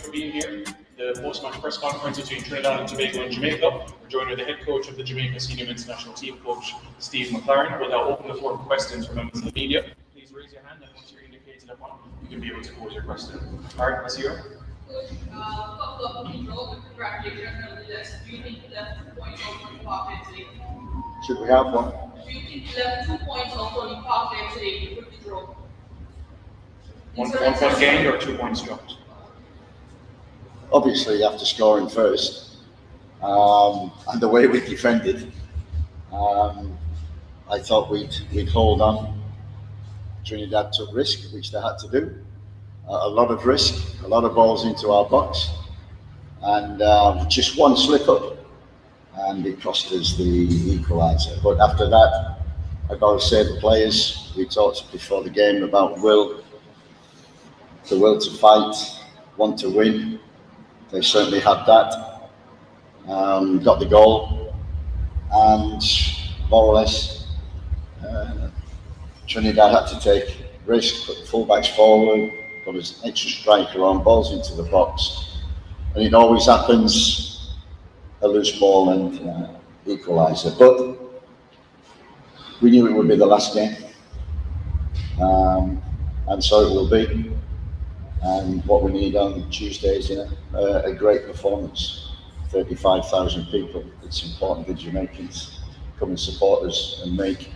for being here. The post-match press conference between Trinidad and Tobago and Jamaica. We're joined with the head coach of the Jamaica Senior Men's National Team, Coach Steve McLaren. We'll now open the floor for questions from members of the media. Please raise your hand, and once you're indicated upon, you can be able to pose your question. All right, let's hear. Coach, congratulations on the list. Do you think you left 2 points out on the park today? Should we have one? Do you think you left 2 points out on the park today with the draw? 1 point gained or 2 points dropped? Obviously, after scoring first, and the way we defended, I thought we'd hold on. Trinidad took risk, which they had to do. A lot of risk, a lot of balls into our box, and just one slip up, and it cost us the equaliser. But after that, I got to say the players, we talked before the game about the will to fight, want to win. They certainly had that. Got the goal, and more or less, Trinidad had to take risk, put the fullbacks forward, put an extra striker on, balls into the box, and it always happens, a loose ball and equaliser. But we knew it would be the last game, and so it will be. And what we need on Tuesday is a great performance. 35,000 people. It's important the Jamaicans come and support us and make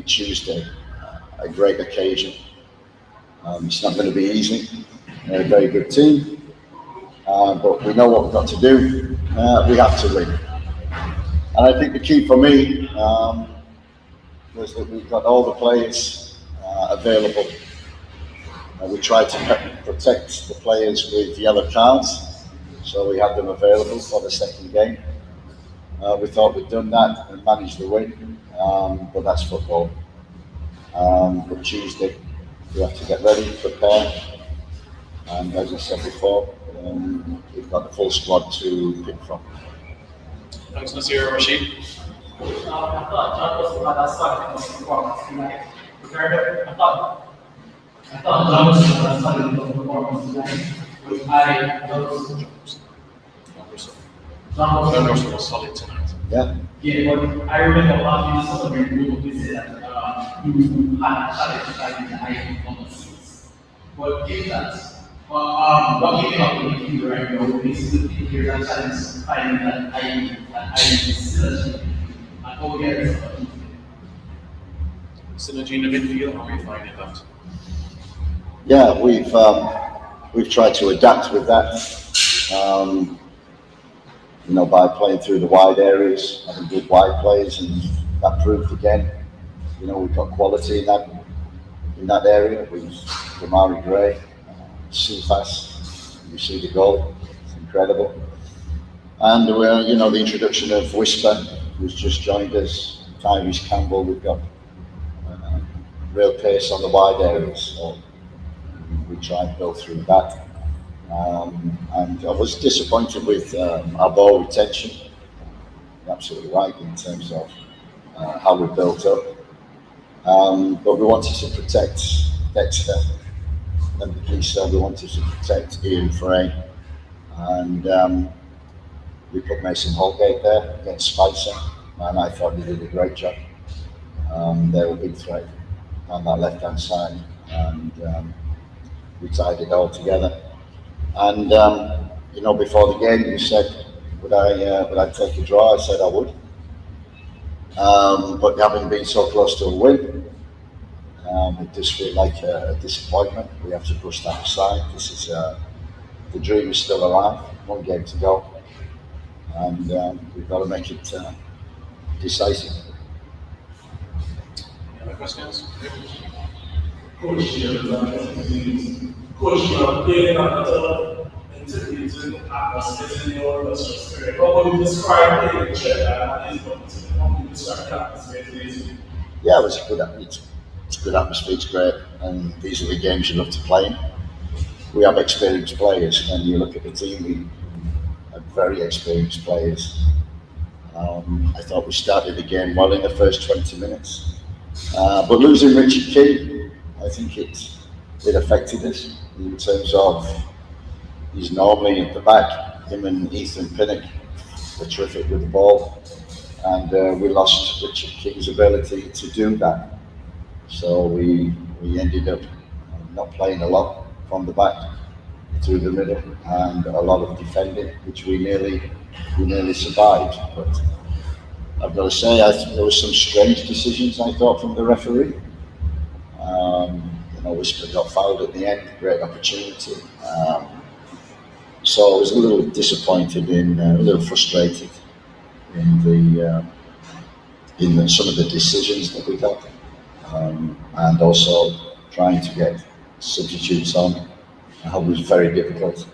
Tuesday a great occasion. It's not going to be easy. They're a very good team, but we know what we've got to do. We have to win. And I think the key for me was that we've got all the players available. We tried to protect the players with yellow cards, so we had them available for the second game. We thought we'd done that and managed the win, but that's football. But Tuesday, we have to get ready, prepare, and as I said before, we've got the full squad to pick from. Thanks, Nasir. Rashid. I thought John was about that starting performance tonight. I thought John was about that starting performance tonight. John was solid tonight. Yeah. Yeah, but I remember about you celebrating we said that you had a challenge in the number 6. But given that, what you up with you right now is to think you're a challenge finding that I synergy and all the other stuff. Synergy in the midfield, how are you finding that? Yeah, we've tried to adapt with that. By playing through the wide areas, having good wide plays, and that proved again. We've got quality in that area with Damari Gray, Sifas. You see the goal; it's incredible. And the introduction of Whisper, who's just joined us, Tyrese Campbell. We've got real pace on the wide areas, so we try and go through that. And I was disappointed with our ball retention. You're absolutely right in terms of how we built up. But we wanted to protect Dexter and the police. We wanted to protect Ian Frey. And we put Mason Holgate there against Spicer. And I thought he did a great job. They were a big threat on that left-hand side. And we tied it all together. And before the game, you said, would I take a draw? I said I would. But having been so close to a win, it does feel like a disappointment. We have to push that aside. The dream is still alive. 1 game to go, and we've got to make it decisive. Any other questions? Coach, playing after integrating atmosphere in your spirit. How would you describe playing in Trinidad and how would you describe the atmosphere? Yeah, it's a good atmosphere. It's great, and these are the games you love to play in. We have experienced players, and you look at the team. We have very experienced players. I thought we started the game well in the first 20 minutes, but losing Richard King, I think it affected us. in terms of he's normally at the back. Him and Ethan Pinnock were terrific with the ball, and we lost Richard King's ability to do that. So we ended up not playing a lot from the back through the middle, and a lot of defending, which we nearly survived. But I've got to say, there were some strange decisions I thought from the referee. Whisper got fouled at the end, great opportunity. So I was a little disappointed a little frustrated in some of the decisions that we got, and also trying to get substitutes on. It was very difficult.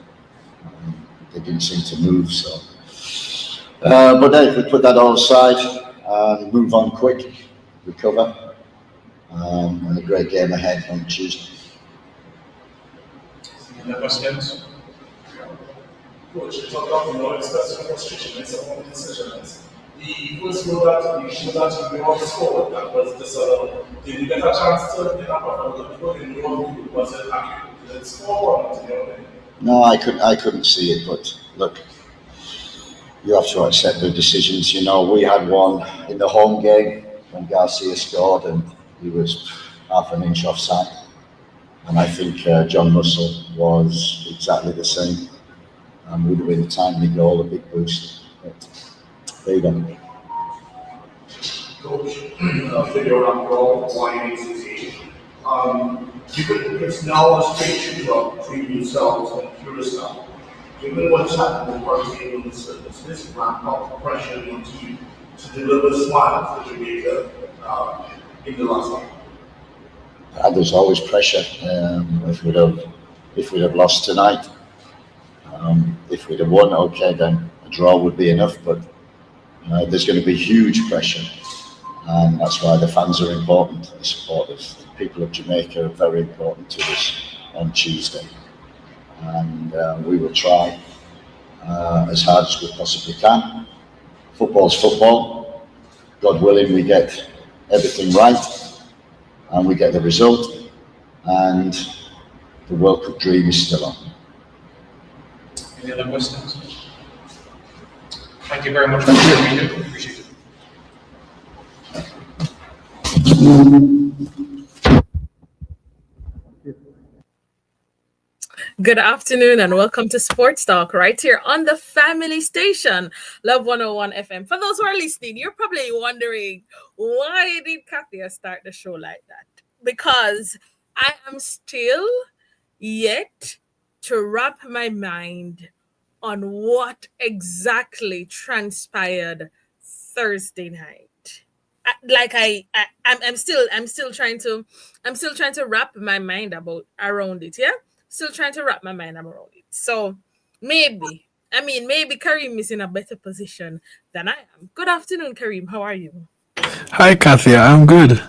They didn't seem to move, so. But if we put that all aside and move on quick, recover, and a great game ahead on Tuesday. Any other questions? Coach, you talked about expressing frustration in some of the decisions. The first goal that you all scored, that was this, did you get a chance to get up on the goal in your view? Was it accurate? Did it score or not? No, I couldn't see it, but look, you have to accept the decisions. We had one in the home game when Garcia scored and he was half an inch offside. And I think John Russell was exactly the same. Would have been a timely goal, a big boost. But there you go. Coach, video on goal, it's now a straight shooter between yourselves and Curacao. Given what's happened with our team in this ramp up pressure on you to deliver smiles to Jamaica in the last game. There's always pressure. If we'd have lost tonight, if we'd have won, okay, then a draw would be enough. But there's going to be huge pressure, and that's why the fans are important. The supporters, the people of Jamaica, are very important to us on Tuesday, and we will try as hard as we possibly can. Football's football. God willing, we get everything right. And we get the result, and the World Cup dream is still on. Any other questions? Thank you very much for your meeting. Appreciate it. Good afternoon and welcome to Sports Talk right here on the family station, Love 101 FM. For those who are listening, you're probably wondering, why did Kathya start the show like that? Because I am still yet to wrap my mind on what exactly transpired Thursday night. I'm still trying to wrap my mind around it. Yeah. Still trying to wrap my mind around it. So maybe Kareem is in a better position than I am. Good afternoon, Kareem. How are you? Hi, Kathya. I'm good.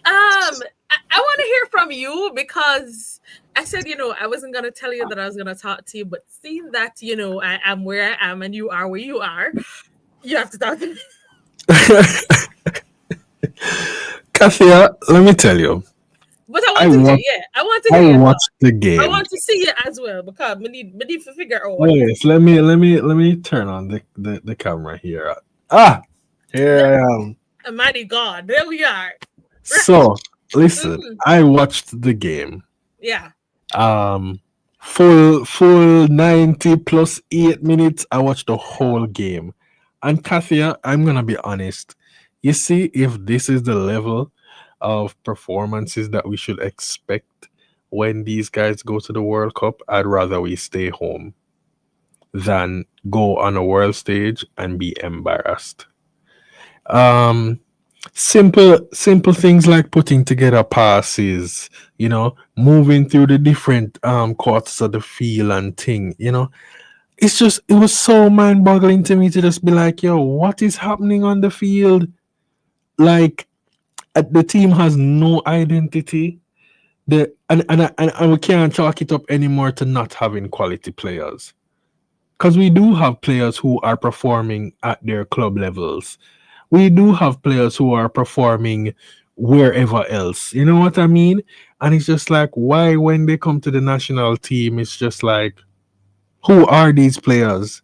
I want to hear from you because I said, I wasn't going to tell you that I was going to talk to you, but seeing that, I am where I am and you are where you are, you have to talk to me. Kathya, let me tell you. But I watched the game. I want to see you as well because we need to figure out. Yes, let me turn on the camera here. Here I am. Mighty God, there we are. So listen, I watched the game. Yeah. Full 90 plus 8 minutes. I watched the whole game. And Kathya, I'm gonna be honest. You see, if this is the level of performances that we should expect when these guys go to the World Cup, I'd rather we stay home than go on a world stage and be embarrassed. Simple things like putting together passes, moving through the different quarters of the field and thing, it was so mind-boggling to me to just be like, yo, what is happening on the field? Like, the team has no identity. And we can't chalk it up anymore to not having quality players. Because we do have players who are performing at their club levels. We do have players who are performing wherever else. You know what I mean? And it's just like, why when they come to the national team, it's just like, who are these players?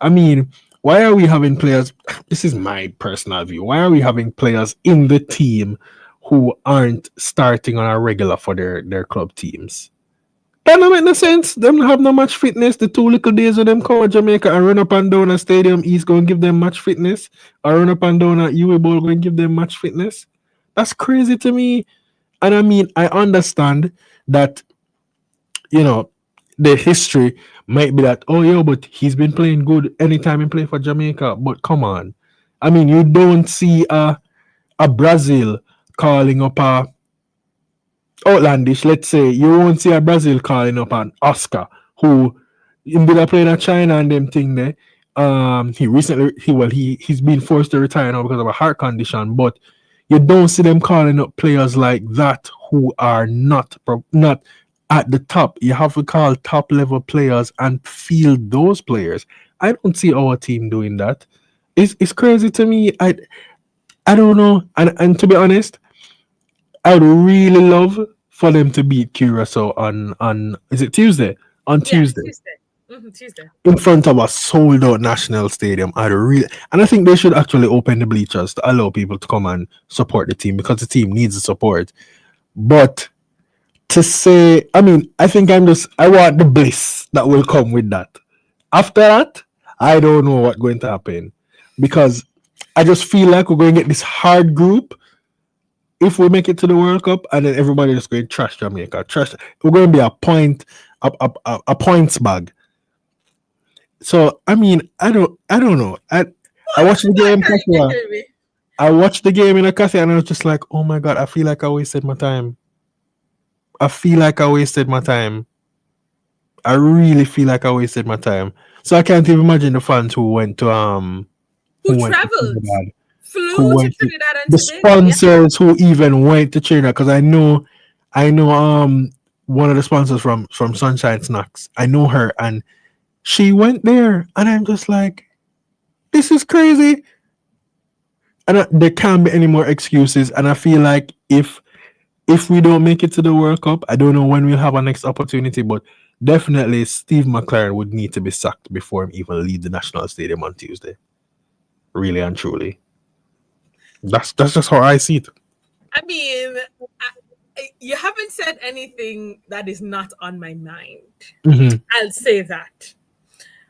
I mean, why are we having players? This is my personal view. Why are we having players in the team who aren't starting on a regular for their club teams? That don't make no sense. Them have no match fitness. The 2 little days of them come to Jamaica and run up and down a stadium East going to give them match fitness, or run up and down at UA Bowl going to give them match fitness. That's crazy to me. And I mean, I understand that, you know, the history might be that, oh, yo, but he's been playing good anytime he play for Jamaica. But come on. I mean, you don't see a Brazil calling up a outlandish, let's say. You won't see a Brazil calling up an Oscar who instead of playing at China and them thing there. He's been forced to retire now because of a heart condition, but you don't see them calling up players like that who are not at the top. You have to call top level players and field those players. I don't see our team doing that. It's crazy to me. I don't know. And to be honest, I would really love for them to beat Curacao on is it Tuesday? On Tuesday. Tuesday. In front of a sold out national stadium. And I think they should actually open the bleachers to allow people to come and support the team because the team needs the support. But to say, I mean, I want the bliss that will come with that. After that, I don't know what's going to happen because I just feel like we're going to get this hard group if we make it to the World Cup, and then everybody just going to trash Jamaica. We're going to be a points bag. So I mean, I don't know. I watched the game. I watched the game in a Kathya, and I was just like, oh my god, I feel like I wasted my time. I really feel like I wasted my time. So I can't even imagine the fans who went to who traveled, flew to Trinidad and the sponsors who even went to Trinidad, because I know one of the sponsors from Sunshine Snacks. I know her, and she went there, and I'm just like, this is crazy. And there can't be any more excuses. And I feel like if we don't make it to the World Cup, I don't know when we'll have our next opportunity, but definitely Steve McLaren would need to be sacked before he even leave the national stadium on Tuesday. Really and truly. That's just how I see it. I mean, you haven't said anything that is not on my mind. Mm-hmm. I'll say that.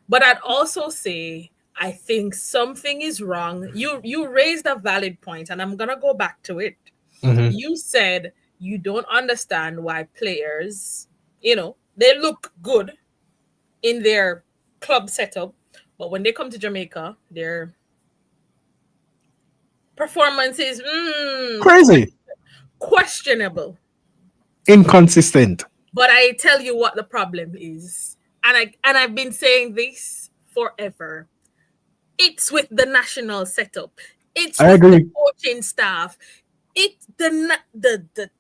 But I'd also say I think something is wrong. You raised a valid point, and I'm going to go back to it. Mm-hmm. You said you don't understand why players, they look good in their club setup, but when they come to Jamaica, their performance is crazy, questionable, inconsistent. But I tell you what the problem is, and I've been saying this forever. It's with the national setup. It's with the coaching staff. It's the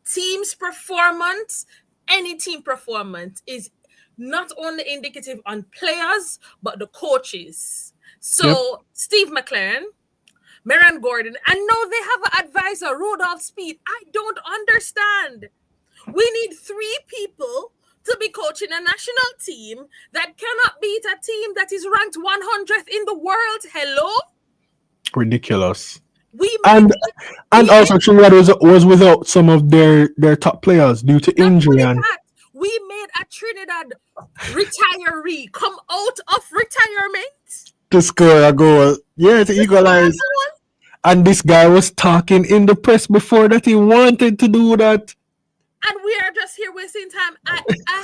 team's performance. Any team performance is not only indicative on players, but the coaches. So Steve McLaren, Marion Gordon, I know they have an advisor, Rudolph Speed. I don't understand. We need 3 people to be coaching a national team that cannot beat a team that is ranked 100th in the world. Hello? Ridiculous. And also Trinidad was without some of their top players due to injury. And we made a Trinidad retiree come out of retirement to score a goal. Yeah, to equalize. And this guy was talking in the press before that he wanted to do that. And we are just here wasting time. I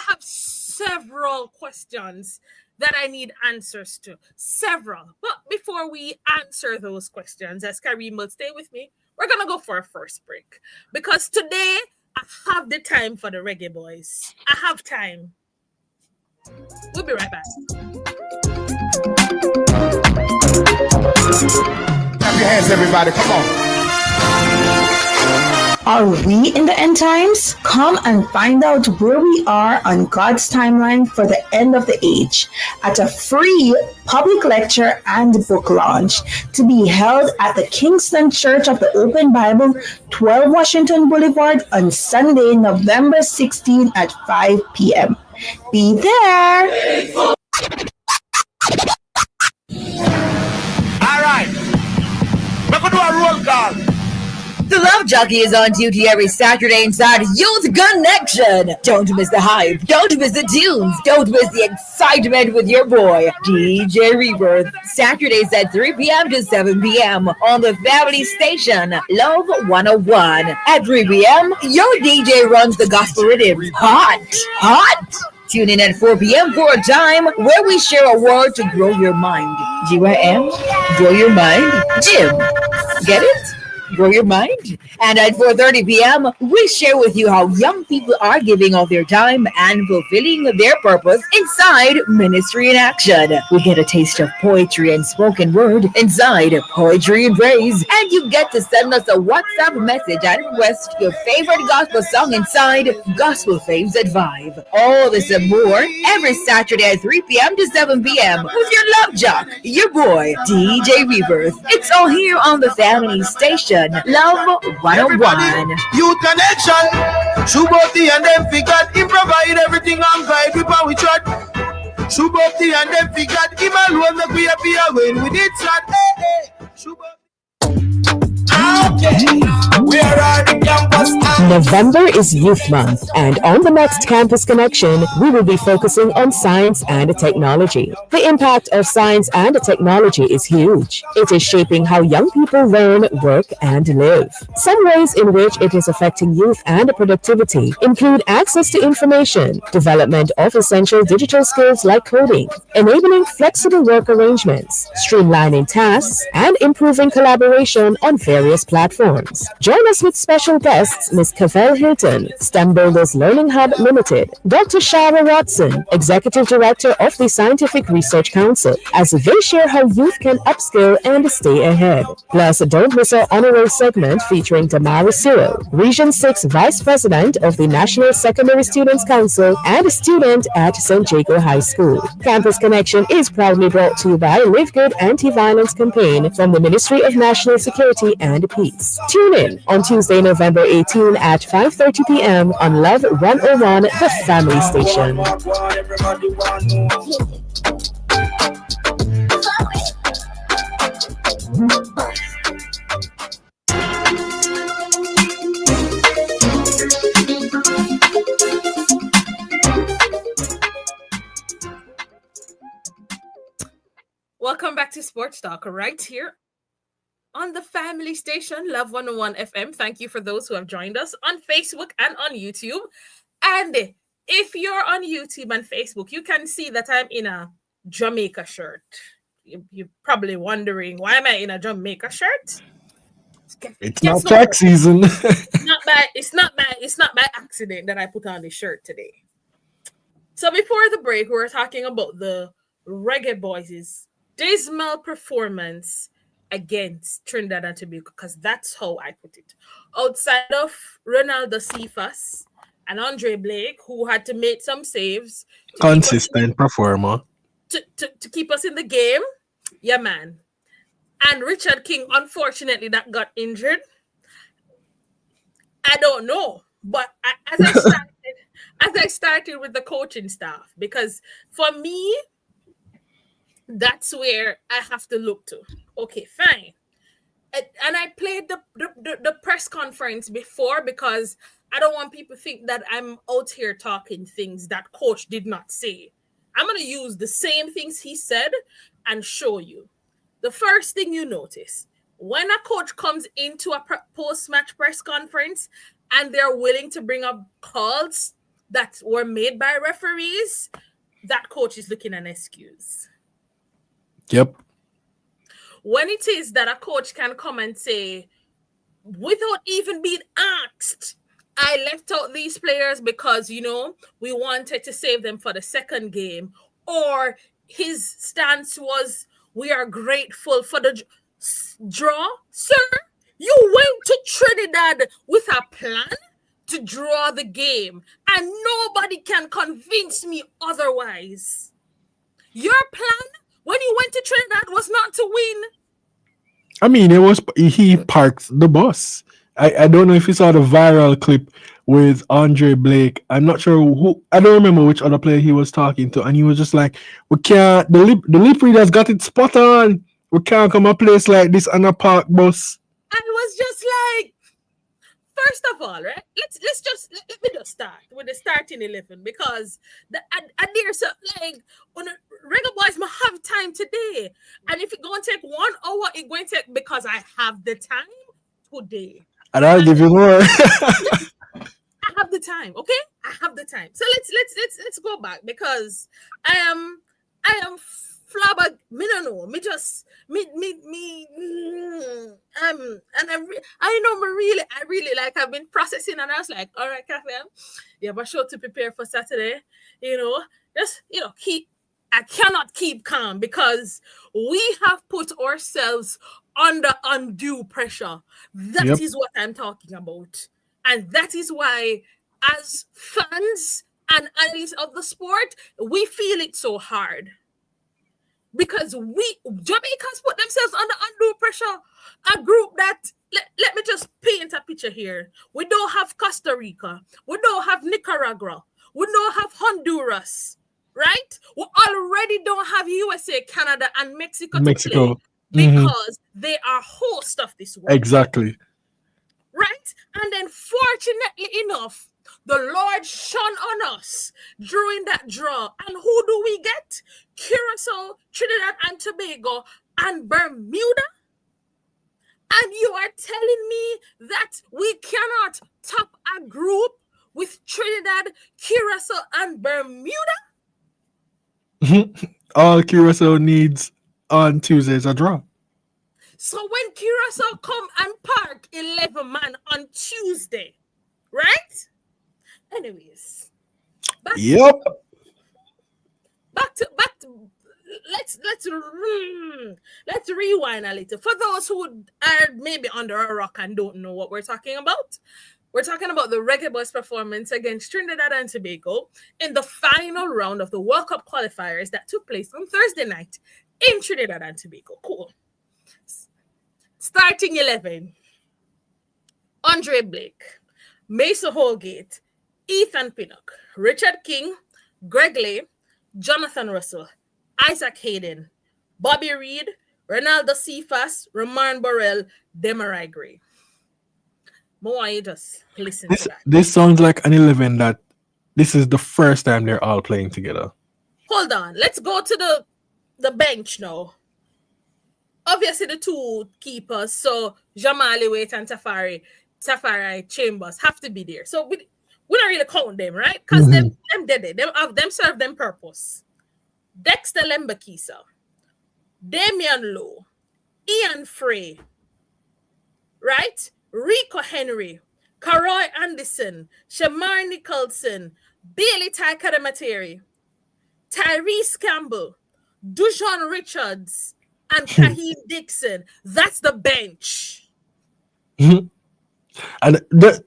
have several questions that I need answers to. Several. But before we answer those questions, as Kareem will stay with me, we're going to go for a first break. Because today, I have the time for the reggae boys. I have time. We'll be right back. Clap your hands, everybody. Come on. Are we in the end times? Come and find out where we are on God's timeline for the end of the age at a free public lecture and book launch to be held at the Kingston Church of the Open Bible, 12 Washington Boulevard on Sunday, November 16 at 5 p.m. Be there! All right. We're going to do a roll call. The Love Jockey is on duty every Saturday inside Youth Connection. Don't miss the hype. Don't miss the tunes. Don't miss the excitement with your boy, DJ Rebirth. Saturdays at 3 p.m. to 7 p.m. on the family station, Love 101. At 3 p.m., your DJ runs the gospel rhythm. Hot. Tune in at 4 p.m. for a time where we share a word to grow your mind. GYM? Grow your mind? Jim. Get it? Grow your mind. And at 4:30 p.m., we share with you how young people are giving of their time and fulfilling their purpose inside Ministry in Action. We get a taste of poetry and spoken word inside Poetry and Praise. And you get to send us a WhatsApp message and request your favorite gospel song inside Gospel Faves at 5. All this and more every Saturday at 3 p.m. to 7 p.m. with your love jock, your boy, DJ Rebirth. It's all here on the family station. Love 101. Youth Connection. Shuboti and them figured him provide everything on vibe with we chat. Shuboti and them figured him alone make we appear when we did chat. Hey. Shuboti. November is Youth Month, and on the next Campus Connection, we will be focusing on science and technology. The impact of science and technology is huge. It is shaping how young people learn, work, and live. Some ways in which it is affecting youth and productivity include access to information, development of essential digital skills like coding, enabling flexible work arrangements, streamlining tasks, and improving collaboration on various platforms. Join us with special guests Ms. Cavell Hilton, STEM Builders Learning Hub Limited, Dr. Shara Watson, Executive Director of the Scientific Research Council, as they share how youth can upskill and stay ahead. Plus, don't miss our honorary segment featuring Damari Cyril, Region 6 Vice President of the National Secondary Students Council and a student at St. Jago High School. Campus Connection is proudly brought to you by Live Good Anti-Violence Campaign from the Ministry of National Security and Peace. Tune in on Tuesday, November 18 at 5:30 p.m. on Love 101, the family station. Welcome back to Sports Talk right here on the family station, Love 101 FM. Thank you for those who have joined us on Facebook and on YouTube. And if you're on YouTube and Facebook, you can see that I'm in a Jamaica shirt. You're probably wondering, why am I in a Jamaica shirt? It's not tax season. It's not by accident that I put on this shirt today. So before the break, we were talking about the Reggae Boys' dismal performance against Trinidad and Tobago, because that's how I put it. Outside of Ronaldo Cephas and Andre Blake, who had to make some saves. Consistent performer. To keep us in the game. Yeah, man. And Richard King, unfortunately, that got injured. I don't know. But as I started with the coaching staff, because for me, that's where I have to look to. Okay, fine. And I played the press conference before because I don't want people to think that I'm out here talking things that coach did not say. I'm going to use the same things he said and show you. The first thing you notice, when a coach comes into a post-match press conference and they're willing to bring up calls that were made by referees, that coach is looking at an excuse. Yep. When it is that a coach can come and say, without even being asked, I left out these players because, we wanted to save them for the second game. Or his stance was, we are grateful for the draw. Sir, You went to Trinidad with a plan to draw the game, and nobody can convince me otherwise. Your plan when you went to Trinidad was not to win. I mean, he parked the bus. I don't know if you saw the viral clip with Andre Blake. I'm not sure who. I don't remember which other player he was talking to, and he was just like, "We can't. The lip reader's got it spot on. We can't come a place like this on a park bus." I was just like, first of all, right? Let me just start with the starting 11 because I dare so like on the regular boys might have time today, and if it's going to take 1 hour, it's going to take because I have the time today. And I'll give you more. I have the time, okay? I have the time. So let's go back because I am flabbergasted. Me don't know. Me just me I know I really like I've been processing and I was like, all right, Kathya, you have a show to prepare for Saturday. Just I cannot keep calm because we have put ourselves under undue pressure. That is what I'm talking about. And that is why, as fans and analysts of the sport, we feel it so hard. Because Jamaicans put themselves under undue pressure. A group that, let me just paint a picture here. We don't have Costa Rica. We don't have Nicaragua. We don't have Honduras. Right? We already don't have USA, Canada, and Mexico to play because they are host of this world. Exactly. Right? And then fortunately enough, the Lord shone on us during that draw. And who do we get? Curacao, Trinidad and Tobago, and Bermuda? And you are telling me that we cannot top a group with Trinidad, Curacao, and Bermuda? All Curacao needs on Tuesday is a draw. So when Curacao come and park 11 man on Tuesday, right? Anyways, back to let's rewind a little. For those who are maybe under a rock and don't know what we're talking about, we're talking about the Reggae Boys performance against Trinidad and Tobago in the final round of the World Cup qualifiers that took place on Thursday night in Trinidad and Tobago. Cool. Starting 11, Andre Blake, Mason Holgate, Ethan Pinnock, Richard King, Greg Lay, Jonathan Russell, Isaac Hayden, Bobby Reed, Ronaldo Cephas, Roman Burrell, Demarai Gray. More you just listen to that. This sounds like an 11 that this is the first time they're all playing together. Hold on. Let's go to the bench now. Obviously, the two keepers, so Jamali Wait and Tafari Chambers have to be there. So we don't really count them, right? Because them dead. Them serve them purpose. Dexter Lembakisa, Damian Lowe, Ian Frey, right? Rico Henry, Karoy Anderson, Shamar Nicholson, Bailey Takadamateri, Tyrese Campbell, Dujon Richards, and Kaheem Dixon. That's the bench. And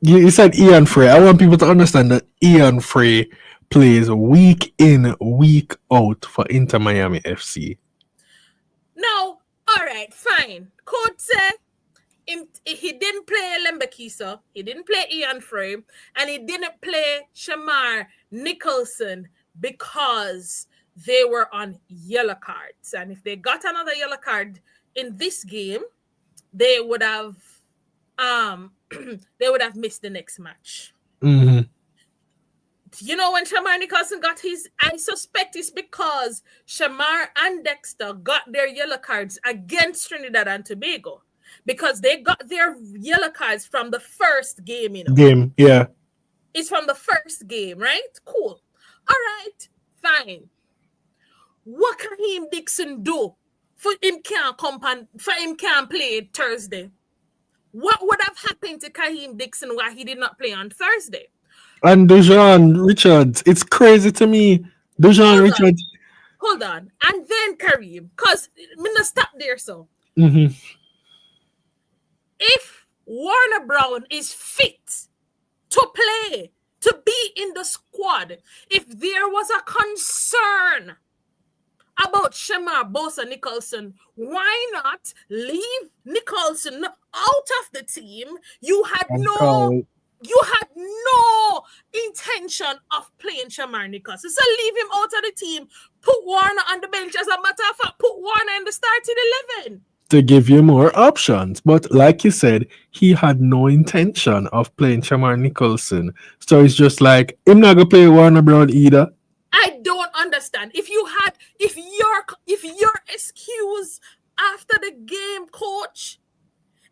you said Ian Frey. I want people to understand that Ian Frey plays week in, week out for Inter Miami FC. No, all right, fine. Coach said he didn't play Lembakisa, he didn't play Ian Frey, and he didn't play Shamar Nicholson because they were on yellow cards. And if they got another yellow card in this game, they would have missed the next match. Mm-hmm. You know, when Shamar Nicholson got his, I suspect it's because Shamar and Dexter got their yellow cards against Trinidad and Tobago because they got their yellow cards from the first game, Yeah. It's from the first game, right? Cool. All right, fine. What can Kaheem Dixon do for him can't play Thursday? What would have happened to Kaheem Dixon why he did not play on Thursday? And Dujon Richards. It's crazy to me. Dujon Richards. Hold on. And then Kareem. Because I'm going to stop there, so. Mm-hmm. If Warner Brown is fit to play, to be in the squad, if there was a concern about Shamar Bosa Nicholson, why not leave Nicholson out of the team? You had no intention of playing Shamar Nicholson. So leave him out of the team. Put Warner on the bench. As a matter of fact, put Warner in the starting 11. To give you more options. But like you said, he had no intention of playing Shamar Nicholson. So it's just like, him not going to play Warner Brown either. I don't understand. If your excuse after the game, coach,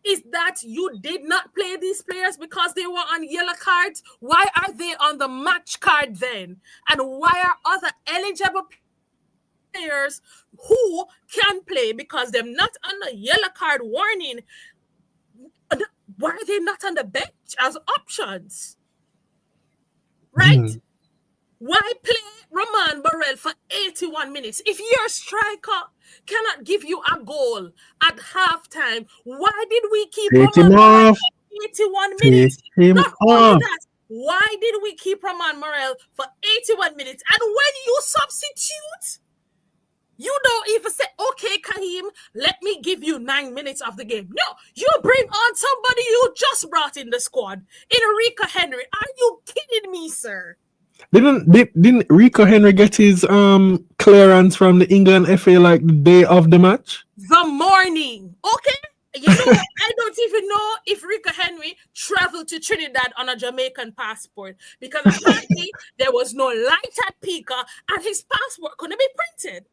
is that you did not play these players because they were on yellow cards, why are they on the match card then? And why are other eligible players who can play because they're not on the yellow card warning, why are they not on the bench as options? Right? Why play Roman Burrell for 81 minutes? If your striker cannot give you a goal at halftime, why did we keep Roman Burrell for 81 minutes? Not only that, why did we keep Roman Burrell for 81 minutes? And when you substitute, you don't even say, okay, Kaheem, let me give you 9 minutes of the game. No, you bring on somebody you just brought in the squad, Enrico Henry. Are you kidding me, sir? Didn't Rico Henry get his clearance from the England FA like the day of the match? The morning. Okay. You know, I don't even know if Rico Henry traveled to Trinidad on a Jamaican passport, because apparently there was no light at Pica and his passport couldn't be printed.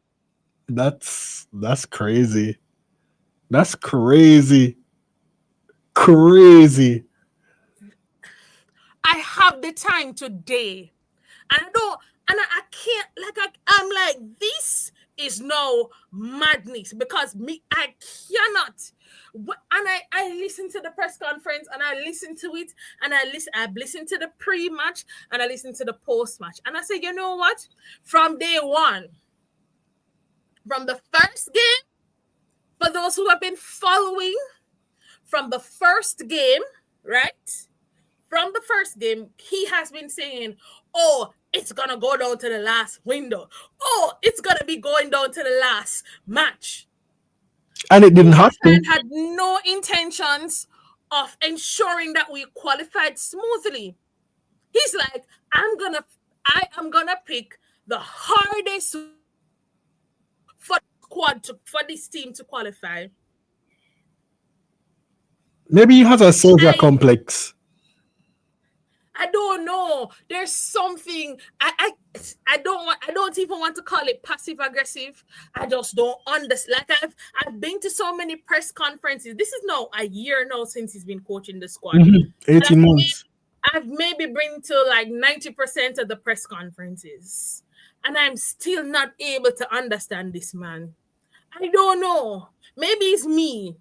That's crazy. That's crazy. Crazy. I have the time today. And I can't, I'm like, this is no madness, because I cannot. And I listen to the press conference, and I listen to it, and I've listened to the pre-match, and I listen to the post-match. And I say, you know what? From day one, from the first game, for those who have been following, from the first game, right? From the first game, he has been saying, oh, it's going to go down to the last window. Oh, it's going to be going down to the last match. And it didn't happen. And had no intentions of ensuring that we qualified smoothly. He's like, I am going to pick the hardest for this team to qualify. Maybe he has a savior complex. I don't know. There's something I don't even want to call it passive aggressive. I just don't understand. Like I've been to so many press conferences. This is now a year now since he's been coaching the squad. 18 months. I've maybe been to like 90% of the press conferences, and I'm still not able to understand this man. I don't know. Maybe it's me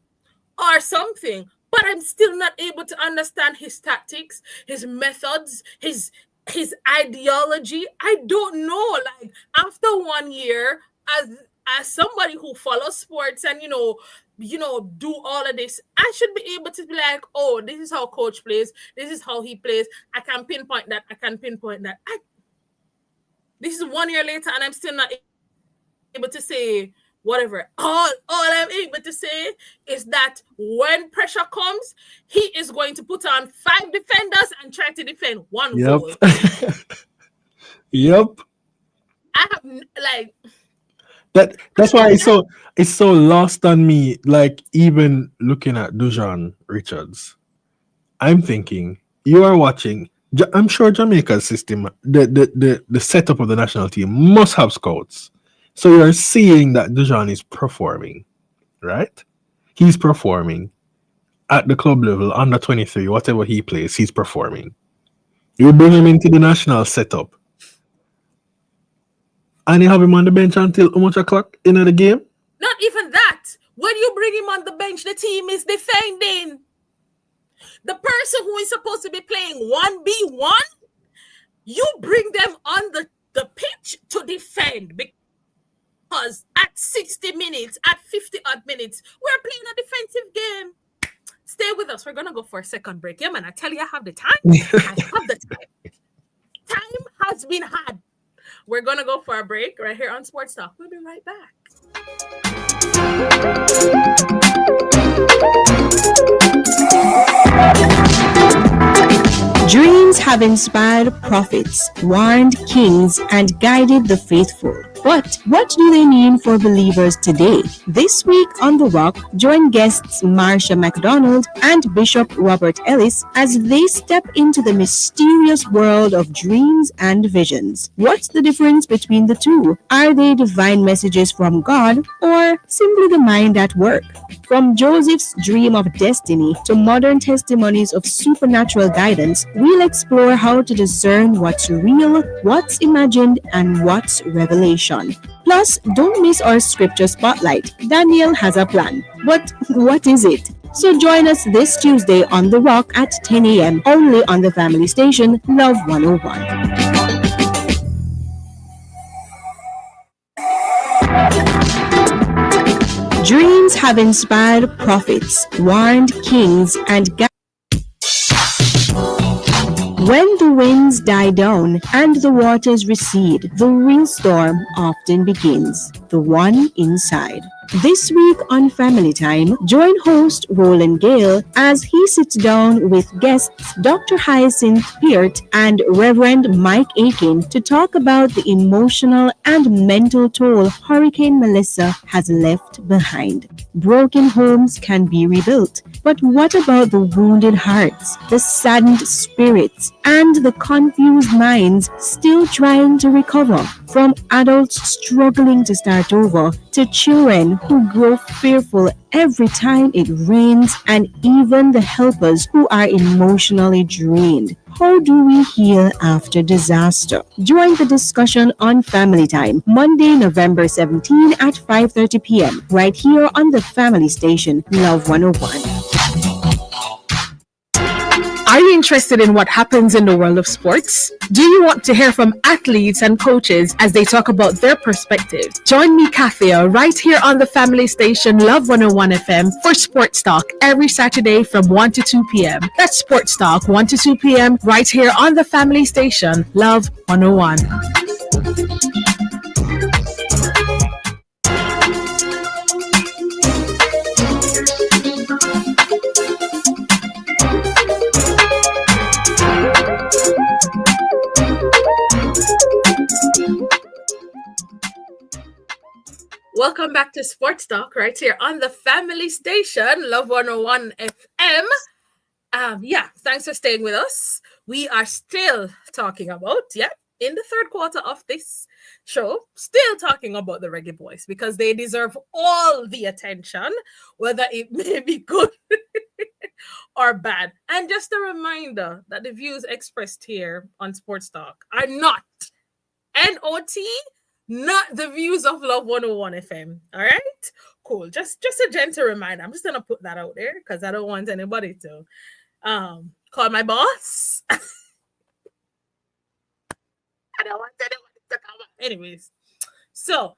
or something. But I'm still not able to understand his tactics, his methods, his ideology. I don't know. Like, after 1 year, as somebody who follows sports and you know do all of this, I should be able to be like, oh, this is how coach plays. This is how he plays. I can pinpoint that. This is 1 year later, and I'm still not able to say whatever. All I'm able to say is that when pressure comes, he is going to put on 5 defenders and try to defend one goal. Yep. I have like that's why it's so lost on me. Like, even looking at Dujon Richards, I'm thinking, you are watching. I'm sure Jamaica's system, the setup of the national team must have scouts. So you're seeing that Dujon is performing, right? He's performing at the club level, under 23, whatever he plays, he's performing. You bring him into the national setup, and you have him on the bench until how much o'clock in the game? Not even that. When you bring him on the bench, the team is defending. The person who is supposed to be playing 1v1, you bring them on the pitch to defend. Because at 60 minutes, at 50 odd minutes, we're playing a defensive game. stay with us. We're gonna go for a second break. Yeah, man. I tell you, I have the time. I have the time. Time has been had. We're gonna go for a break right here on Sports Talk. We'll be right back. Dreams have inspired prophets, warned kings, and guided the faithful. But what do they mean for believers today? This week on The Rock, join guests Marsha McDonald and Bishop Robert Ellis as they step into the mysterious world of dreams and visions. What's the difference between the two? Are they divine messages from God or simply the mind at work? From Joseph's dream of destiny to modern testimonies of supernatural guidance, we'll explore how to discern what's real, what's imagined, and what's revelation. Plus, don't miss our scripture spotlight. Daniel has a plan. But what is it? So join us this Tuesday on The Rock at 10 a.m. only on the family station Love 101. Dreams have inspired prophets, warned kings, and when the winds die down and the waters recede, the real storm often begins, the one inside. This week on Family Time, join host Roland Gale as he sits down with guests Dr. Hyacinth Peart and Reverend Mike Aiken to talk about the emotional and mental toll Hurricane Melissa has left behind. Broken homes can be rebuilt, but what about the wounded hearts, the saddened spirits, and the confused minds still trying to recover? From adults struggling to start over to children who grow fearful every time it rains, and even the helpers who are emotionally drained. How do we heal after disaster? Join the discussion on Family Time, Monday, November 17 at 5:30 p.m. right here on the family station, Love 101. Are you interested in what happens in the world of sports? Do you want to hear from athletes and coaches as they talk about their perspective? Join me, Kathya, right here on the family station Love 101 FM for Sports Talk every Saturday from 1 to 2 p.m. That's Sports Talk 1 to 2 p.m. right here on the family station Love 101. Welcome back to Sports Talk right here on the family station, Love 101 FM. Thanks for staying with us. We are still talking about, in the third quarter of this show, still talking about the Reggae Boys because they deserve all the attention, whether it may be good or bad. And just a reminder that the views expressed here on Sports Talk are not NOT, not the views of Love 101 FM. All right? Cool. Just a gentle reminder. I'm just going to put that out there because I don't want anybody to call my boss. I don't want anybody to come up. Anyways, so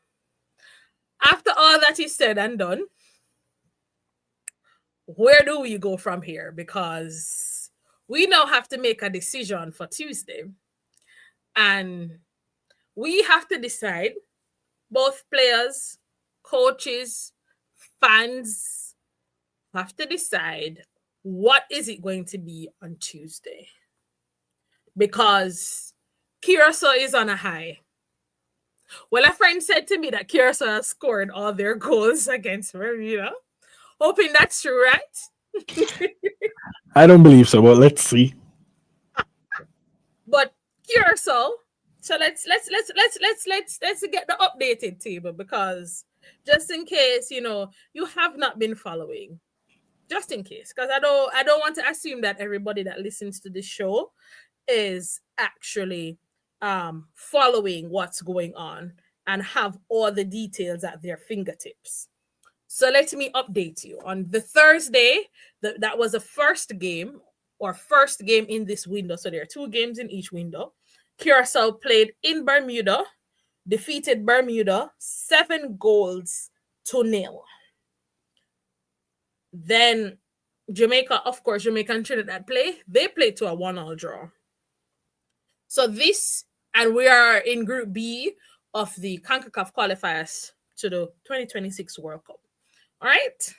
after all that is said and done, where do we go from here? Because we now have to make a decision for Tuesday. And we have to decide, both players, coaches, fans have to decide what is it going to be on Tuesday. Because Curacao is on a high. Well, a friend said to me that Curacao has scored all their goals against Bermuda. Hoping that's true, right? I don't believe so, but let's see. But Curacao, so let's get the updated table, because just in case you have not been following, just in case, because I don't want to assume that everybody that listens to this show is actually following what's going on and have all the details at their fingertips. So let me update you. On the Thursday, that was the first game in this window. So there are 2 games in each window. Curacao played in Bermuda, defeated Bermuda 7-0. Then Jamaica, of course, Jamaica and Trinidad they play to a 1-1 draw. So this, and we are in Group B of the CONCACAF qualifiers to the 2026 World Cup. All right.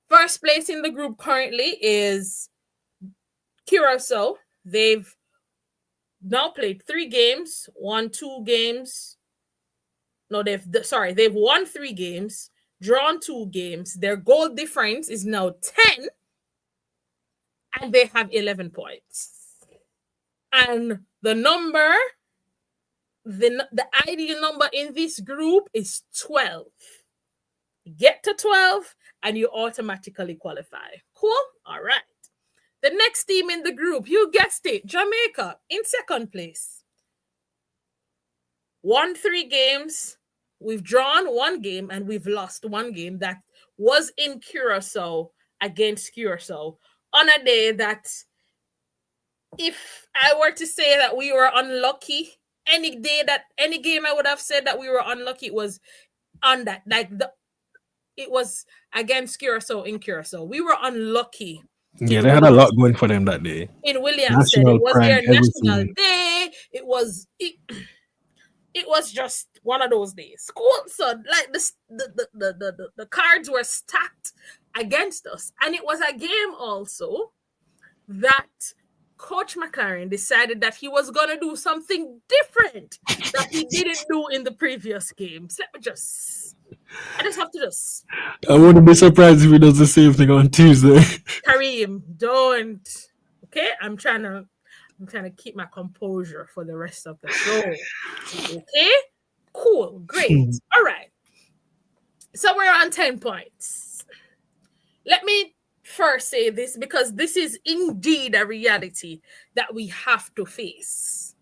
First place in the group currently is Curacao. They've now played 3 games, won 2 games. No, they've won 3 games, drawn 2 games. Their goal difference is now 10, and they have 11 points. And the ideal number in this group is 12. Get to 12 and you automatically qualify. Cool? All right. The next team in the group, you guessed it, Jamaica in second place. Won 3 games. We've drawn 1 game and we've lost 1 game that was in Curacao against Curacao on a day that, if I were to say that we were unlucky, any game I would have said that we were unlucky, it was on that. It was against Curacao in Curacao. We were unlucky. Yeah, they had a lot going for them that day. In Williamson, it was their national day. It was just one of those days. Cool. So like the cards were stacked against us, and it was a game also that Coach McLaren decided that he was going to do something different that he didn't do in the previous games. I just have to I wouldn't be surprised if he does the same thing on Tuesday. Kareem, don't. Okay, I'm trying to keep my composure for the rest of the show. Okay, cool, great. All right. So we're on 10 points. Let me first say this, because this is indeed a reality that we have to face.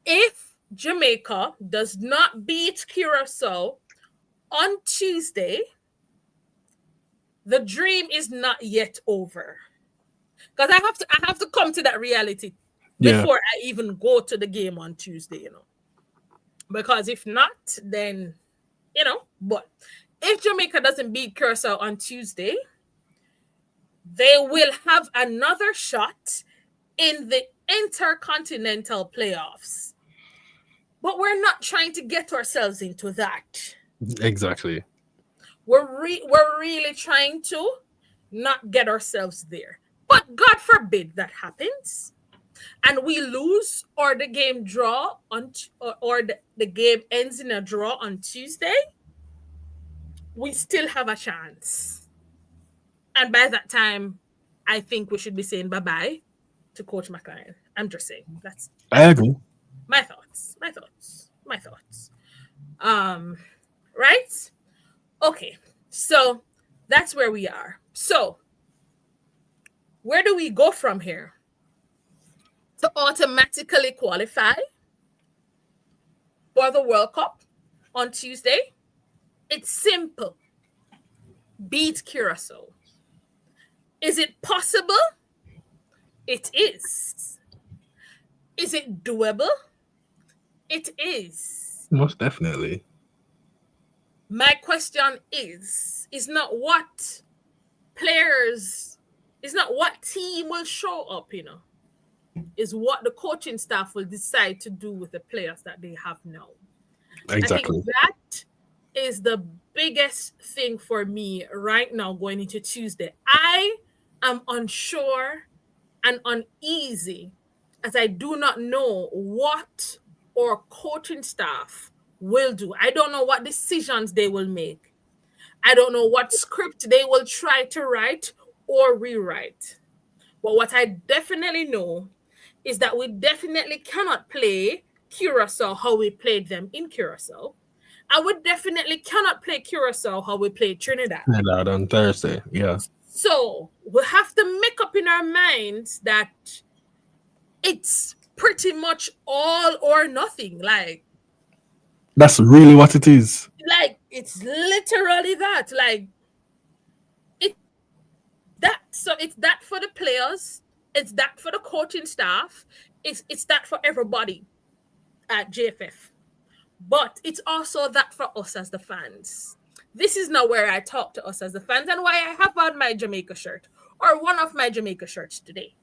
If Jamaica does not beat Curacao on Tuesday, the dream is not yet over. Because I have to come to that reality before I even go to the game on Tuesday, Because if not, then, but if Jamaica doesn't beat Curacao on Tuesday, they will have another shot in the intercontinental playoffs. But we're not trying to get ourselves into that. Exactly. We're really trying to not get ourselves there. But God forbid that happens, and we lose, or the game draw or the game ends in a draw on Tuesday. We still have a chance. And by that time, I think we should be saying bye-bye to Coach McLaren. I'm just saying. I agree. My thoughts. Right? Okay. So that's where we are. So where do we go from here to automatically qualify for the World Cup on Tuesday? It's simple. Beat Curacao. Is it possible? It is. Is it doable? It is. Most definitely. My question is not what players, it's not what team will show up, is what the coaching staff will decide to do with the players that they have now. Exactly. I think that is the biggest thing for me right now going into Tuesday. I am unsure and uneasy, as I do not know what our coaching staff will do. I don't know what decisions they will make. I don't know what script they will try to write or rewrite. But what I definitely know is that we definitely cannot play Curacao how we played them in Curacao. And we definitely cannot play Curacao how we played Trinidad. Trinidad on Thursday, yeah. So we have to make up in our minds that it's pretty much all or nothing. Like, that's really what it is. Like, it's literally that. Like, so it's that for the players, it's that for the coaching staff, it's that for everybody at JFF. But it's also that for us as the fans. this is now where I talk to us as the fans and why I have on my Jamaica shirt or one of my Jamaica shirts today.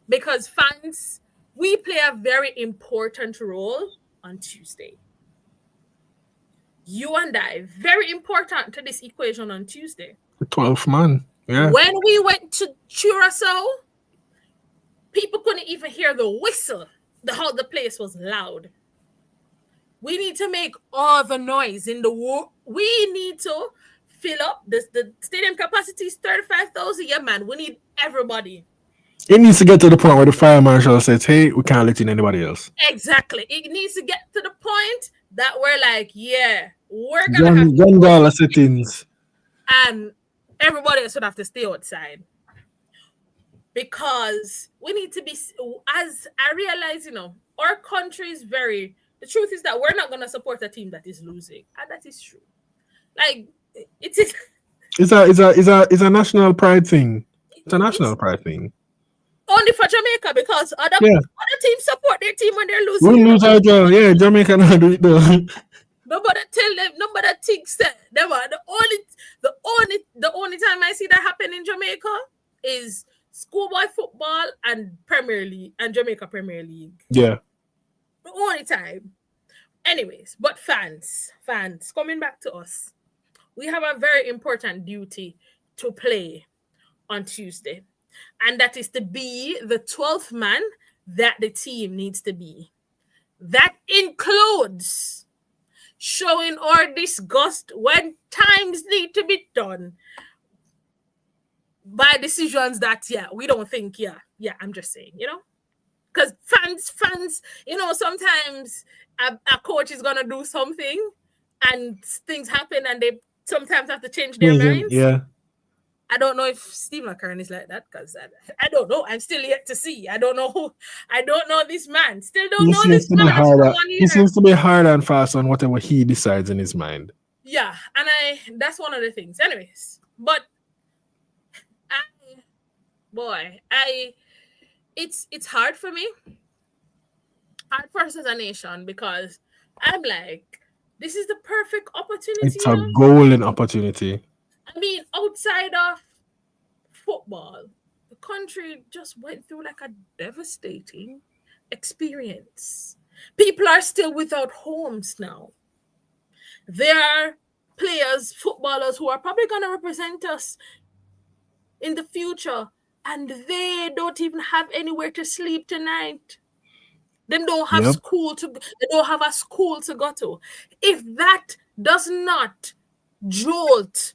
Because fans, we play a very important role on Tuesday. You and I, very important to this equation on Tuesday. The 12th man. Yeah. When we went to Curacao, people couldn't even hear the whistle. How the place was loud. We need to make all the noise in the world. We need to fill up the stadium capacity is 35,000. Yeah, man. We need everybody. It needs to get to the point where the fire marshal says, hey, we can't let in anybody else. Exactly. It needs to get to the point that we're like, yeah, we're going to have Gun dollar settings. and everybody else would have to stay outside. Because we need to be, as I realize, our country is very, the truth is that we're not going to support a team that is losing. And that is true. Like, it is. It's a national pride thing. It's a national pride thing. Only for Jamaica, because other teams support their team when they're losing. We lose our job. Yeah, Jamaica not do it though. Nobody tell them, nobody thinks that. The only time I see that happen in Jamaica is schoolboy football and Premier League and Jamaica Premier League. Yeah. The only time. Anyways, but fans, coming back to us, we have a very important duty to play on Tuesday. And that is to be the 12th man that the team needs to be. That includes showing our disgust when times need to be done by decisions that, we don't think, I'm just saying, because fans, sometimes a coach is going to do something and things happen and they sometimes have to change their minds. Yeah. I don't know if Steve McCurran is like that because I don't know. I'm still yet to see. I don't know this man. Still don't know this man. He seems to be hard and fast on whatever he decides in his mind. Yeah, and that's one of the things. Anyways, but it's hard for me. Hard for us as a nation because I'm like, this is the perfect opportunity. It's a golden opportunity. I mean, outside of football, the country just went through like a devastating experience. People are still without homes now. There are players, footballers who are probably going to represent us in the future, and they don't even have anywhere to sleep tonight. They don't have they don't have a school to go to. If that does not jolt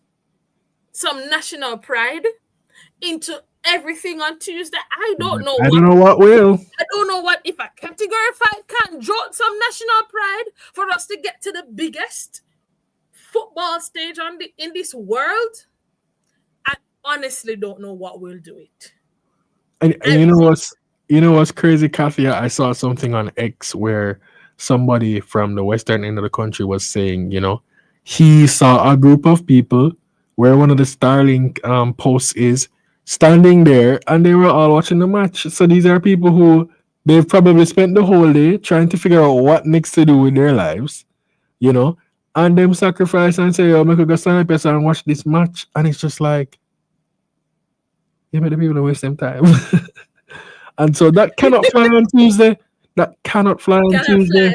some national pride into everything on Tuesday, I don't know what will. I don't know what if a category 5 can jolt some national pride for us to get to the biggest football stage in this world. I honestly don't know what will do it. And you know what's crazy, Kathya? I saw something on X where somebody from the western end of the country was saying, he saw a group of people where one of the Starlink posts is standing there and they were all watching the match. So these are people who they've probably spent the whole day trying to figure out what next to do with their lives, and them sacrifice and say, make a go stand up and watch this match. And it's just like, you made the people waste them time. And so that cannot fly on Tuesday. That cannot fly on Tuesday.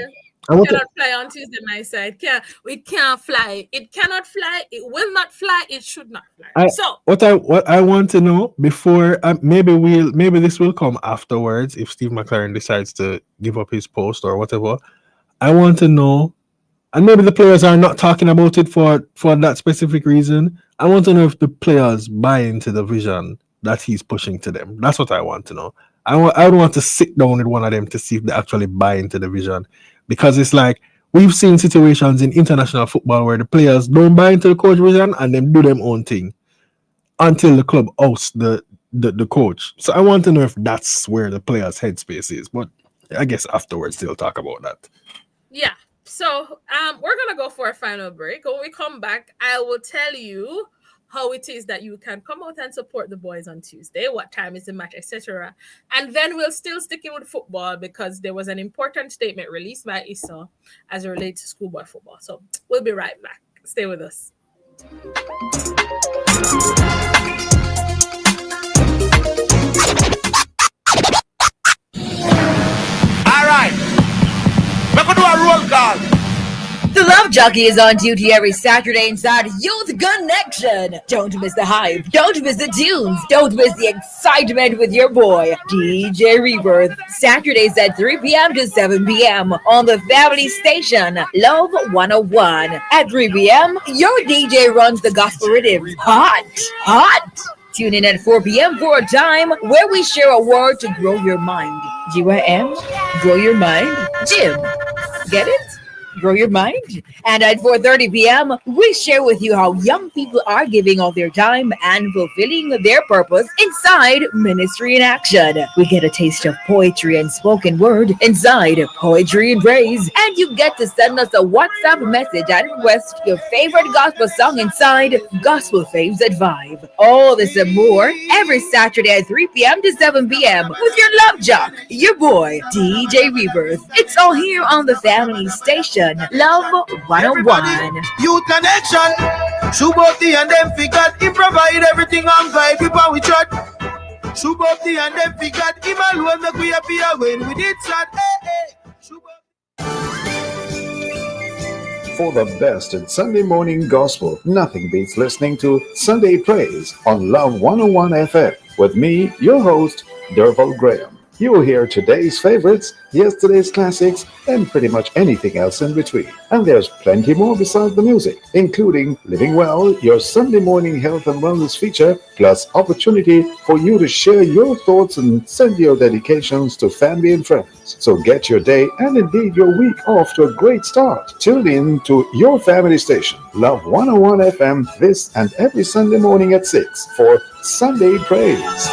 Cannot fly on Tuesday, my side. We can't fly. It cannot fly. It will not fly. It should not fly. What I want to know before maybe this will come afterwards if Steve McClaren decides to give up his post or whatever. I want to know, and maybe the players are not talking about it for that specific reason. I want to know if the players buy into the vision that he's pushing to them. That's what I want to know. I would want to sit down with one of them to see if they actually buy into the vision. Because it's like, we've seen situations in international football where the players don't buy into the coach vision and then do their own thing until the club ousts the coach. So I want to know if that's where the players' headspace is. But I guess afterwards they'll talk about that. Yeah. So we're going to go for a final break. When we come back, I will tell you how it is that you can come out and support the boys on Tuesday, what time is the match, etc. And then we'll still stick in with football because there was an important statement released by Issa as it relates to schoolboy football. So we'll be right back. Stay with us. All right, we're gonna do a roll call. The Love Jockey is on duty every Saturday inside Youth Connection. Don't miss the hype. Don't miss the tunes. Don't miss the excitement with your boy, DJ Rebirth. Saturdays at 3 p.m. to 7 p.m. on the family station, Love 101. At 3 p.m., your DJ runs the gospel rhythm. Hot, hot. Tune in at 4 p.m. for a time where we share a word to grow your mind. GYM? Grow your mind? Jim. Get it? Grow your mind. And at 4:30 p.m., we share with you how young people are giving all their time and fulfilling their purpose inside Ministry in Action. We get a taste of poetry and spoken word inside Poetry and Praise. And you get to send us a WhatsApp message and request your favorite gospel song inside Gospel Faves at 5. All this and more every Saturday at 3 p.m. to 7 p.m. with your love jock, your boy, DJ Rebirth. It's all here on the family station. Love 101. Youth Connection. Suboti and them figured he provide everything on vibe people we chat. Suboti and them figured him alone make we appear when we did chat. For the best in Sunday morning gospel, nothing beats listening to Sunday Praise on Love 101 FM with me, your host, Derval Graham. You will hear today's favorites, yesterday's classics, and pretty much anything else in between. And there's plenty more besides the music, including Living Well, your Sunday morning health and wellness feature, plus opportunity for you to share your thoughts and send your dedications to family and friends. So get your day and indeed your week off to a great start. Tune in to your family station, Love 101 FM, this and every Sunday morning at 6 for Sunday Praise.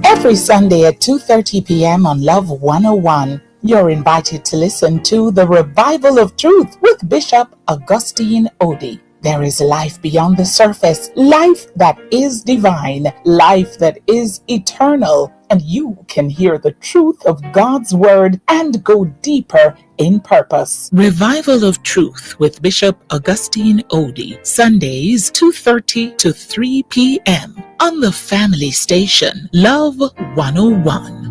Every Sunday at 2:30 p.m. on Love 101, you're invited to listen to The Revival of Truth with Bishop Augustine Odie. There is life beyond the surface, life that is divine, life that is eternal, and you can hear the truth of God's word and go deeper in purpose. Revival of Truth with Bishop Augustine Odie, Sundays 2:30 to 3 p.m. on the family station, Love 101.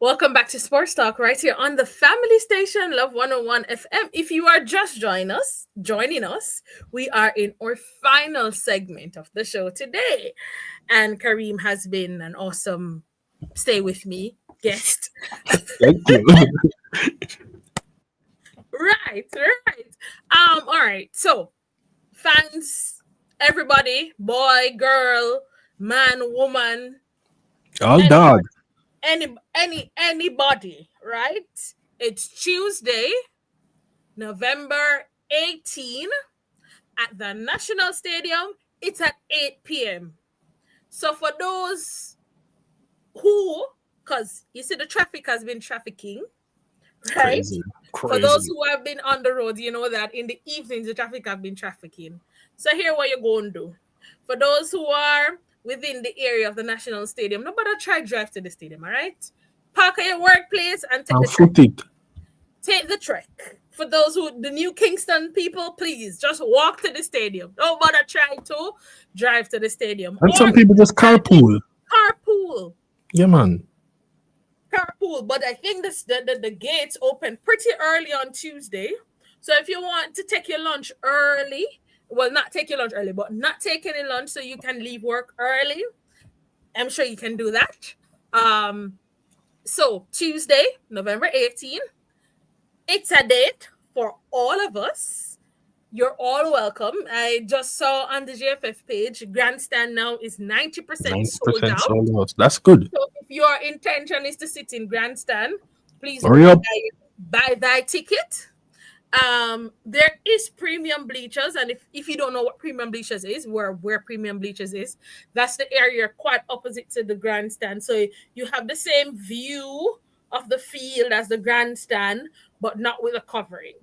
Welcome back to Sports Talk right here on the family station, Love 101 FM. If you are just joining us, we are in our final segment of the show today. And Kareem has been an awesome stay with me guest. Thank you. Right. All right. So, fans, everybody, boy, girl, man, woman, All dog. Anybody, right? It's Tuesday, November 18 at the National Stadium. It's at 8 p.m. So for those who, because you see the traffic has been trafficking, right? Crazy. For those who have been on the road, you know that in the evenings the traffic have been trafficking. So here what you're going to do. For those who are within the area of the National Stadium, nobody try drive to the stadium, all right? Park at your workplace and take take the trek. For those the New Kingston people, please just walk to the stadium. Don't bother trying to drive to the stadium. And some people just carpool. Yeah, man. Carpool, but I think the gates open pretty early on Tuesday. So if you want to take your lunch early, well, not take your lunch early, but not take any lunch so you can leave work early, I'm sure you can do that. So Tuesday, November 18, it's a date for all of us. You're all welcome. I just saw on the GFF page, grandstand now is 90% sold out. That's good. So if your intention is to sit in grandstand, please hurry up. Buy thy ticket. There is premium bleachers, and if you don't know what premium bleachers is, where premium bleachers is, that's the area quite opposite to the grandstand. So you have the same view of the field as the grandstand, but not with a covering.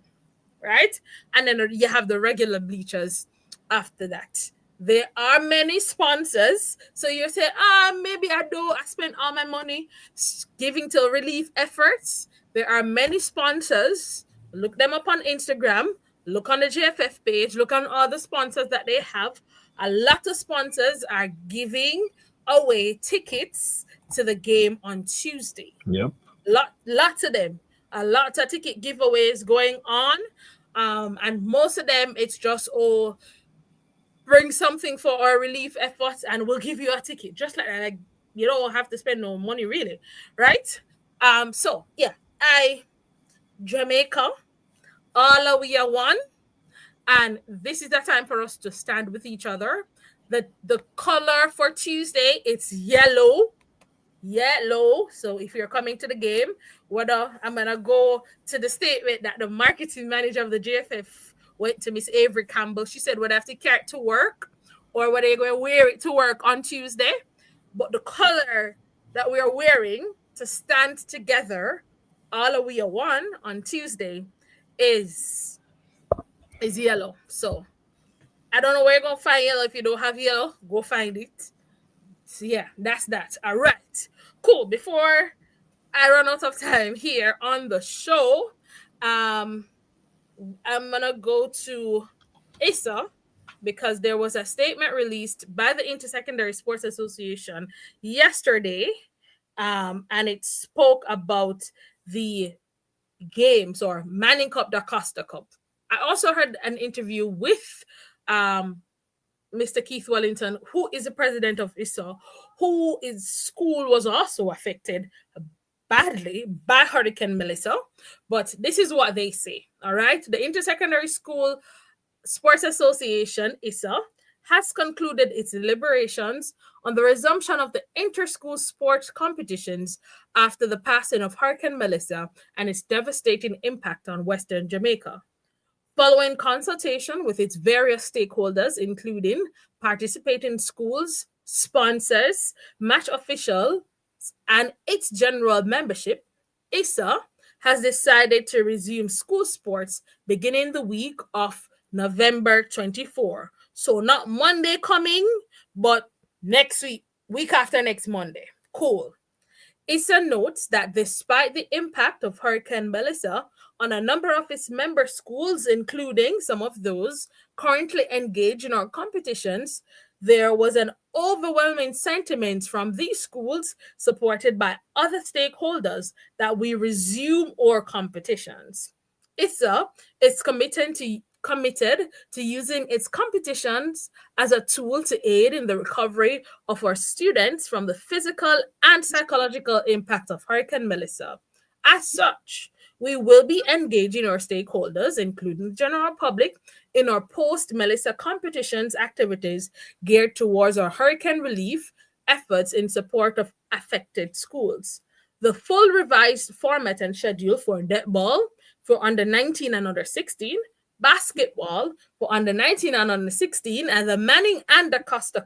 right? And then you have the regular bleachers after that. There are many sponsors. So you say, maybe I spent all my money giving to relief efforts. There are many sponsors. Look them up on Instagram. Look on the GFF page. Look on all the sponsors that they have. A lot of sponsors are giving away tickets to the game on Tuesday. Yep. Lots of them. A lot of ticket giveaways going on. And most of them, it's just, bring something for our relief efforts and we'll give you a ticket. Just like that. Like, you don't have to spend no money really, right? So yeah, Jamaica, all of we are one. And this is the time for us to stand with each other. The color for Tuesday, it's yellow. So if you're coming to the game, whether I'm gonna go to the statement that the marketing manager of the GFF went to Miss Avery Campbell. She said whether I have to carry it to work or whether you're going to wear it to work on Tuesday. But the color that we are wearing to stand together, all of we are one on Tuesday, is yellow. So I don't know where you're gonna find yellow. If you don't have yellow, go find it. So yeah, that's that. All right, cool. Before I run out of time here on the show, I'm gonna go to ISA because there was a statement released by the Intersecondary Sports Association yesterday, and it spoke about the games or Manning Cup, Da Costa Cup. I also heard an interview with Mr. Keith Wellington, who is the president of ISA, whose school was also affected badly by Hurricane Melissa. But this is what they say, all right? The Intersecondary School Sports Association, ISA, has concluded its deliberations on the resumption of the inter-school sports competitions after the passing of Hurricane Melissa and its devastating impact on Western Jamaica. Following consultation with its various stakeholders, including participating schools, sponsors, match officials, and its general membership, ISA has decided to resume school sports beginning the week of November 24. So not Monday coming, but next week after next Monday. Cool. ISA notes that despite the impact of Hurricane Melissa on a number of its member schools, including some of those currently engaged in our competitions, there was an overwhelming sentiment from these schools, supported by other stakeholders, that we resume our competitions. ISA is committed to using its competitions as a tool to aid in the recovery of our students from the physical and psychological impact of Hurricane Melissa. As such, we will be engaging our stakeholders, including the general public, in our post-Melissa competitions activities geared towards our hurricane relief efforts in support of affected schools. The full revised format and schedule for netball for under 19 and under 16, basketball for under 19 and under 16, and the Manning and Da Costa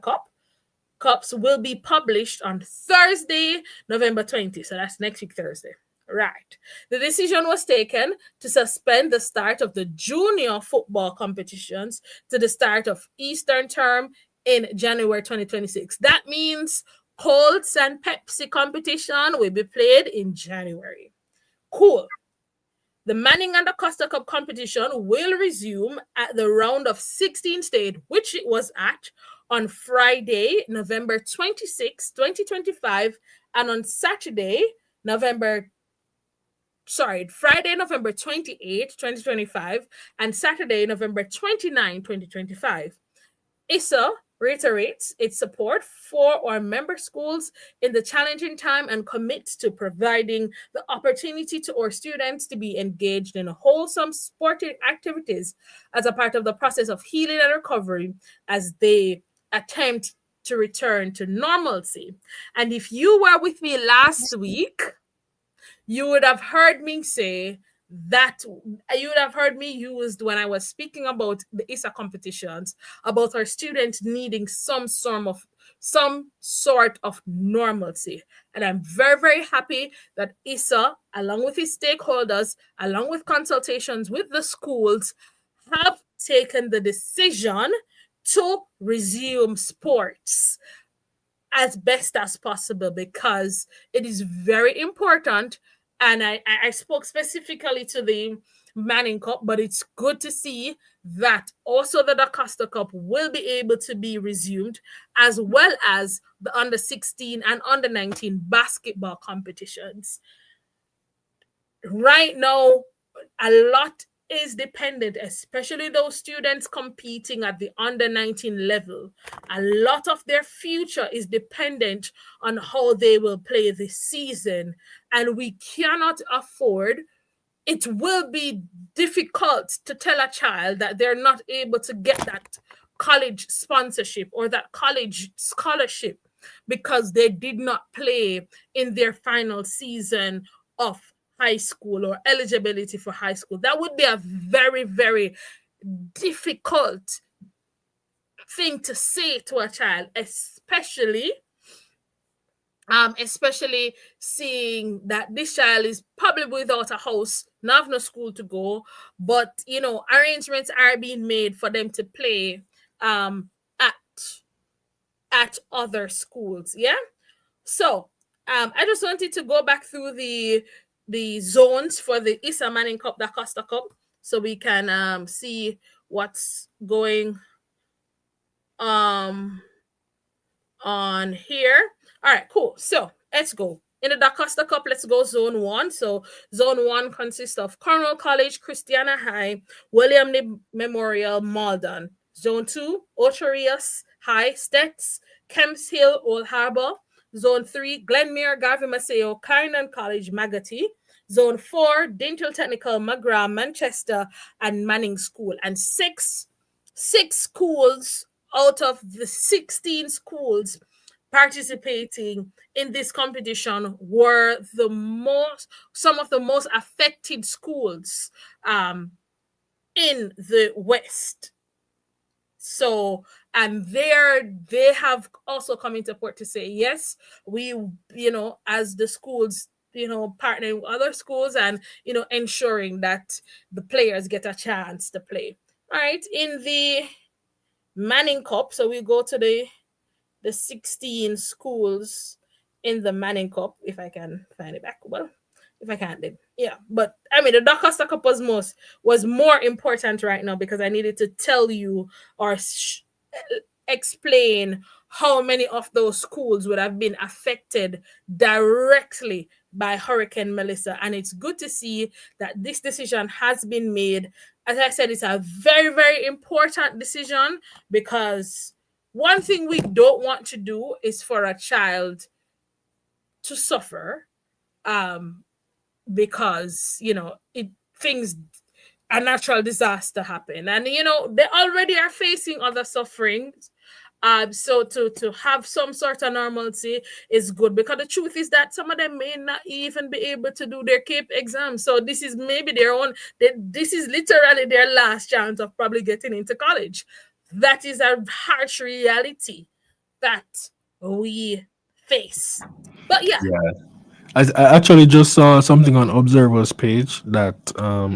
Cups will be published on Thursday, November 20. So that's next week, Thursday. Right. The decision was taken to suspend the start of the junior football competitions to the start of Eastern term in January 2026. That means Colts and Pepsi competition will be played in January. Cool. The Manning and Da Costa Cup competition will resume at the round of 16 state, which it was at on Friday, November 26, 2025, and on Friday, November 28, 2025, and Saturday, November 29, 2025. ISA reiterates its support for our member schools in the challenging time and commits to providing the opportunity to our students to be engaged in wholesome sporting activities as a part of the process of healing and recovery as they attempt to return to normalcy. And if you were with me last week, you would have heard me say that you would have heard me used when I was speaking about the ISA competitions, about our students needing some some sort of normalcy. And I'm very, very happy that ISA, along with his stakeholders, along with consultations with the schools, have taken the decision to resume sports as best as possible, because it is very important. And I spoke specifically to the Manning Cup, but it's good to see that also the DaCosta Cup will be able to be resumed, as well as the under 16 and under 19 basketball competitions. Right now, a lot is dependent, especially those students competing at the under 19 level. A lot of their future is dependent on how they will play this season, and we cannot afford. It will be difficult to tell a child that they're not able to get that college sponsorship or that college scholarship because they did not play in their final season of high school or eligibility for high school. That would be a very, very difficult thing to say to a child, especially seeing that this child is probably without a house, not have no school to go, but arrangements are being made for them to play at other schools. Yeah. So I just wanted to go back through the zones for the Issa Manning Cup, the Costa Cup, so we can see what's going on here. All right, cool. So let's go. In the Da Costa Cup, let's go zone 1. So zone 1 consists of Cornwall College, Christiana High, William Memorial, Malden. Zone 2, Ocho Rios High, Stets, Kemps Hill, Old Harbor. Zone 3, Glenmere, Garvey Maceo, Clarendon College, Magotty. Zone 4, Dental Technical, McGrath, Manchester, and Manning School. And six schools out of the 16 schools participating in this competition were some of the most affected schools in the West. So, and they have also come into port to say, yes, we, as the schools, partnering with other schools and, ensuring that the players get a chance to play. All right. In the Manning Cup, so we go to the 16 schools in the Manning Cup, if I can find it back. Well, if I can't, then yeah. But I mean, the Da Costa Cup was more important right now because I needed to tell you or explain how many of those schools would have been affected directly by Hurricane Melissa. And it's good to see that this decision has been made. As I said, it's a very, very important decision because one thing we don't want to do is for a child to suffer because, a natural disaster happen. And, they already are facing other sufferings. So to have some sort of normalcy is good because the truth is that some of them may not even be able to do their CAPE exam. So this is maybe this is literally their last chance of probably getting into college. That is a harsh reality that we face. But yeah. I actually just saw something on Observer's page that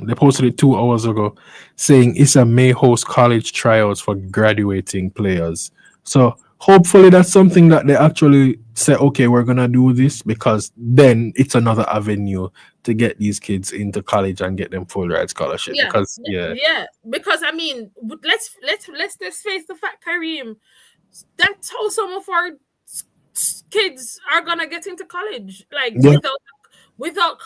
they posted it 2 hours ago saying ISA may host college tryouts for graduating players. So hopefully that's something that they actually say, okay, we're going to do this because then it's another avenue to get these kids into college and get them full ride scholarship. Yeah. Because I mean, let's face the fact, Kareem, that's how some of our kids are gonna get into college, like without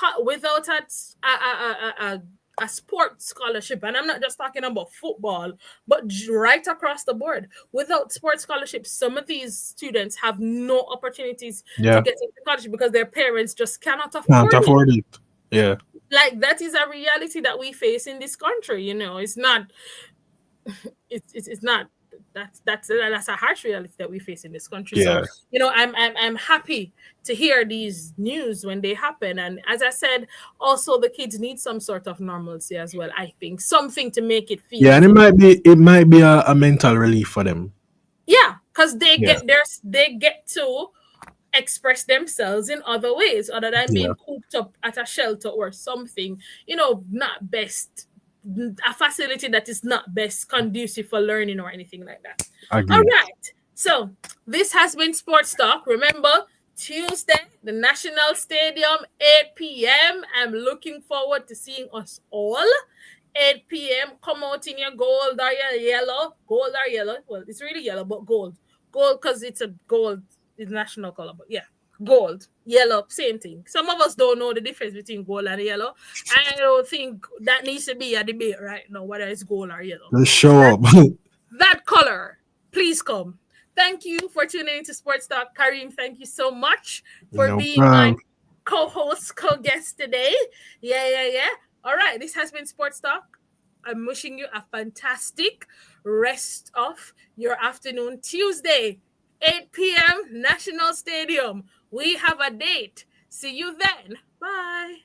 a sports scholarship. And I'm not just talking about football, but right across the board. Without sports scholarships, some of these students have no opportunities to get into college because their parents just cannot afford it. Yeah, like that is a reality that we face in this country. It's not. It's not. That's a harsh reality that we face in this country. So I'm happy to hear these news when they happen. And as I said, also the kids need some sort of normalcy as well. I think something to make it feel. Yeah, and it might be a mental relief for them. Yeah, because they Yeah. get to express themselves in other ways other than Yeah. being cooped up at a shelter or something, not best, a facility that is not best conducive for learning or anything like that. All Agree. right, so this has been Sports Talk. Remember, Tuesday, the National Stadium, 8 p.m. I'm looking forward to seeing us all. 8 p.m. Come out in your gold or your yellow. Gold or yellow. Well, it's really yellow, but gold. Gold because it's a gold, it's national color. But yeah, gold, yellow, same thing. Some of us don't know the difference between gold and yellow. I don't think that needs to be a debate right now, whether it's gold or yellow. Let's show up. That color, please come. Thank you for tuning into Sports Talk. Kareem, thank you so much for No being my problem. co-host, co-guest today. Yeah. All right, this has been Sports Talk. I'm wishing you a fantastic rest of your afternoon. Tuesday, 8 p.m., National Stadium. We have a date. See you then. Bye.